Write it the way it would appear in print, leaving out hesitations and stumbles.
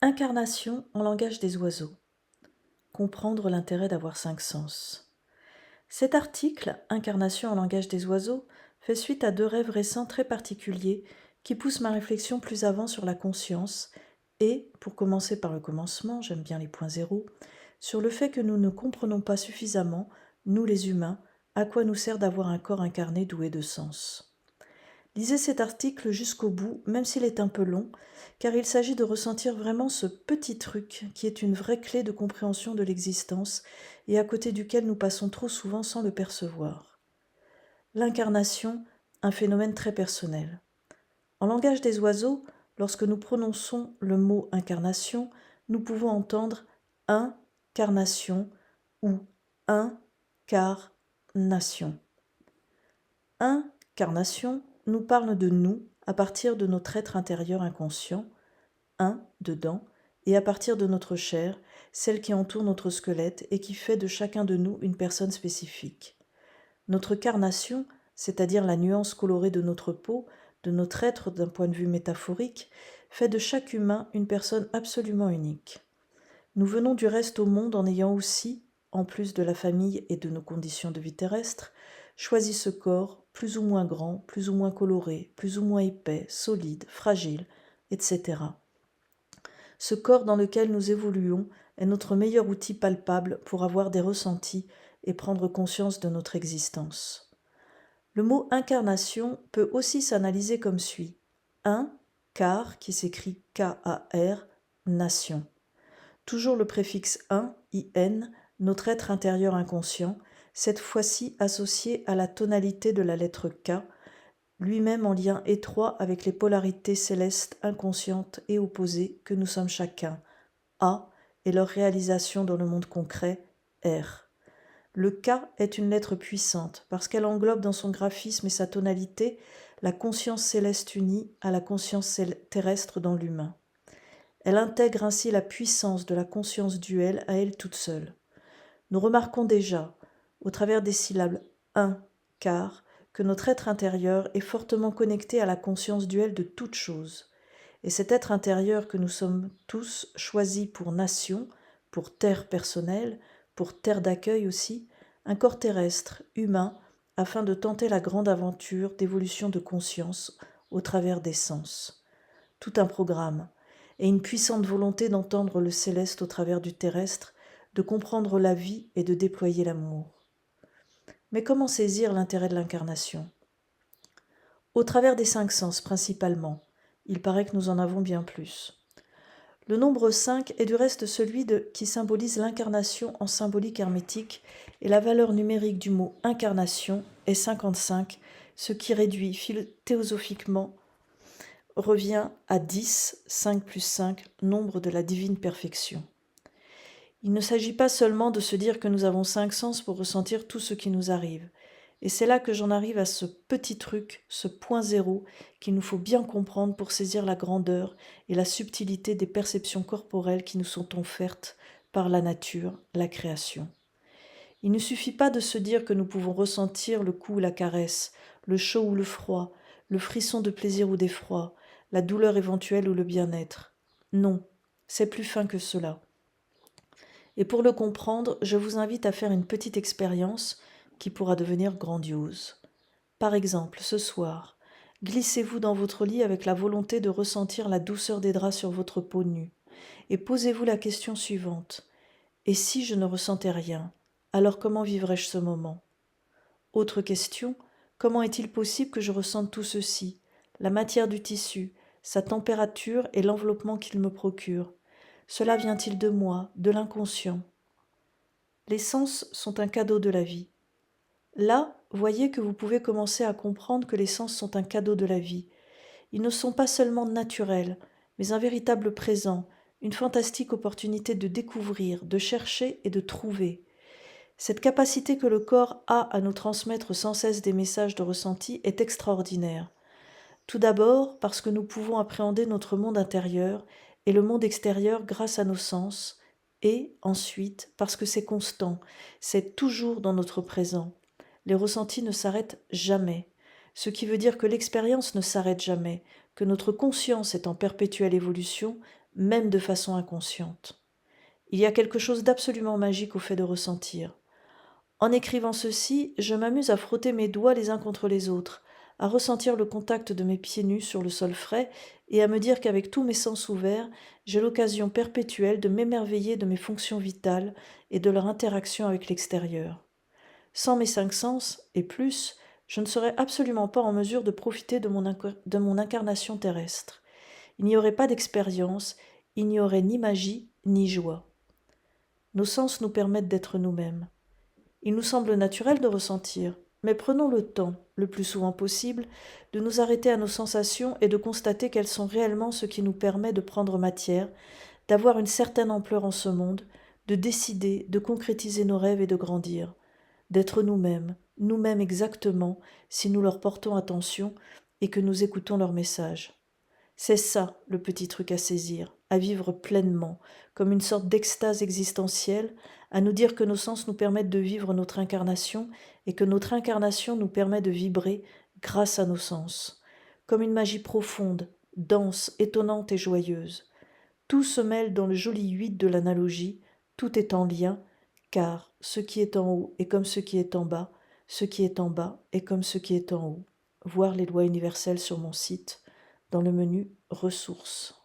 Incarnation en langage des oiseaux. Comprendre l'intérêt d'avoir 5 sens. Cet article, Incarnation en langage des oiseaux, fait suite à 2 rêves récents très particuliers qui poussent ma réflexion plus avant sur la conscience et, pour commencer par le commencement, j'aime bien les points zéro, sur le fait que nous ne comprenons pas suffisamment, nous les humains, à quoi nous sert d'avoir un corps incarné doué de sens. Lisez cet article jusqu'au bout, même s'il est un peu long, car il s'agit de ressentir vraiment ce petit truc qui est une vraie clé de compréhension de l'existence et à côté duquel nous passons trop souvent sans le percevoir. L'incarnation, un phénomène très personnel. En langage des oiseaux, lorsque nous prononçons le mot incarnation, nous pouvons entendre incarnation ou incarnation. Incarnation nous parle de nous à partir de notre être intérieur inconscient, dedans, et à partir de notre chair, celle qui entoure notre squelette et qui fait de chacun de nous une personne spécifique. Notre carnation, c'est-à-dire la nuance colorée de notre peau, de notre être d'un point de vue métaphorique, fait de chaque humain une personne absolument unique. Nous venons du reste au monde en ayant aussi, en plus de la famille et de nos conditions de vie terrestres, choisi ce corps plus ou moins grand, plus ou moins coloré, plus ou moins épais, solide, fragile, etc. Ce corps dans lequel nous évoluons est notre meilleur outil palpable pour avoir des ressentis et prendre conscience de notre existence. Le mot incarnation peut aussi s'analyser comme suit. Car, qui s'écrit K-A-R, nation. Toujours le préfixe in, notre être intérieur inconscient, cette fois-ci associé à la tonalité de la lettre K, lui-même en lien étroit avec les polarités célestes inconscientes et opposées que nous sommes chacun, A, et leur réalisation dans le monde concret, R. Le K est une lettre puissante parce qu'elle englobe dans son graphisme et sa tonalité la conscience céleste unie à la conscience terrestre dans l'humain. Elle intègre ainsi la puissance de la conscience duelle à elle toute seule. Nous remarquons déjà, au travers des syllabes car, que notre être intérieur est fortement connecté à la conscience duelle de toute chose. Et cet être intérieur que nous sommes tous choisis pour nation, pour terre personnelle, pour terre d'accueil aussi, un corps terrestre, humain, afin de tenter la grande aventure d'évolution de conscience au travers des sens. Tout un programme, et une puissante volonté d'entendre le céleste au travers du terrestre, de comprendre la vie et de déployer l'amour. Mais comment saisir l'intérêt de l'incarnation ? Au travers des 5 sens principalement. Il paraît que nous en avons bien plus. Le nombre 5 est du reste celui qui symbolise l'incarnation en symbolique hermétique et la valeur numérique du mot incarnation est 55, ce qui réduit théosophiquement revient à 10, 5 plus 5, nombre de la divine perfection. Il ne s'agit pas seulement de se dire que nous avons 5 sens pour ressentir tout ce qui nous arrive. Et c'est là que j'en arrive à ce petit truc, ce point zéro, qu'il nous faut bien comprendre pour saisir la grandeur et la subtilité des perceptions corporelles qui nous sont offertes par la nature, la création. Il ne suffit pas de se dire que nous pouvons ressentir le coup ou la caresse, le chaud ou le froid, le frisson de plaisir ou d'effroi, la douleur éventuelle ou le bien-être. Non, c'est plus fin que cela. Et pour le comprendre, je vous invite à faire une petite expérience qui pourra devenir grandiose. Par exemple, ce soir, glissez-vous dans votre lit avec la volonté de ressentir la douceur des draps sur votre peau nue, et posez-vous la question suivante. Et si je ne ressentais rien, alors comment vivrais-je ce moment ? Autre question, comment est-il possible que je ressente tout ceci, la matière du tissu, sa température et l'enveloppement qu'il me procure ? Cela vient-il de moi, de l'inconscient ? Les sens sont un cadeau de la vie. Là, voyez que vous pouvez commencer à comprendre que les sens sont un cadeau de la vie. Ils ne sont pas seulement naturels, mais un véritable présent, une fantastique opportunité de découvrir, de chercher et de trouver. Cette capacité que le corps a à nous transmettre sans cesse des messages de ressenti est extraordinaire. Tout d'abord parce que nous pouvons appréhender notre monde intérieur et le monde extérieur grâce à nos sens, et ensuite parce que c'est constant, c'est toujours dans notre présent. Les ressentis ne s'arrêtent jamais, ce qui veut dire que l'expérience ne s'arrête jamais, que notre conscience est en perpétuelle évolution, même de façon inconsciente. Il y a quelque chose d'absolument magique au fait de ressentir. En écrivant ceci, je m'amuse à frotter mes doigts les uns contre les autres, à ressentir le contact de mes pieds nus sur le sol frais et à me dire qu'avec tous mes sens ouverts, j'ai l'occasion perpétuelle de m'émerveiller de mes fonctions vitales et de leur interaction avec l'extérieur. Sans mes 5 sens, et plus, je ne serais absolument pas en mesure de profiter de mon incarnation terrestre. Il n'y aurait pas d'expérience, il n'y aurait ni magie ni joie. Nos sens nous permettent d'être nous-mêmes. Il nous semble naturel de ressentir, mais prenons le temps, le plus souvent possible, de nous arrêter à nos sensations et de constater qu'elles sont réellement ce qui nous permet de prendre matière, d'avoir une certaine ampleur en ce monde, de décider, de concrétiser nos rêves et de grandir, d'être nous-mêmes, nous-mêmes exactement, si nous leur portons attention et que nous écoutons leurs messages. C'est ça, le petit truc à saisir, à vivre pleinement, comme une sorte d'extase existentielle, à nous dire que nos sens nous permettent de vivre notre incarnation et que notre incarnation nous permet de vibrer grâce à nos sens, comme une magie profonde, dense, étonnante et joyeuse. Tout se mêle dans le joli huit de l'analogie, tout est en lien, car ce qui est en haut est comme ce qui est en bas, ce qui est en bas est comme ce qui est en haut. Voir les lois universelles sur mon site, dans le menu Ressources.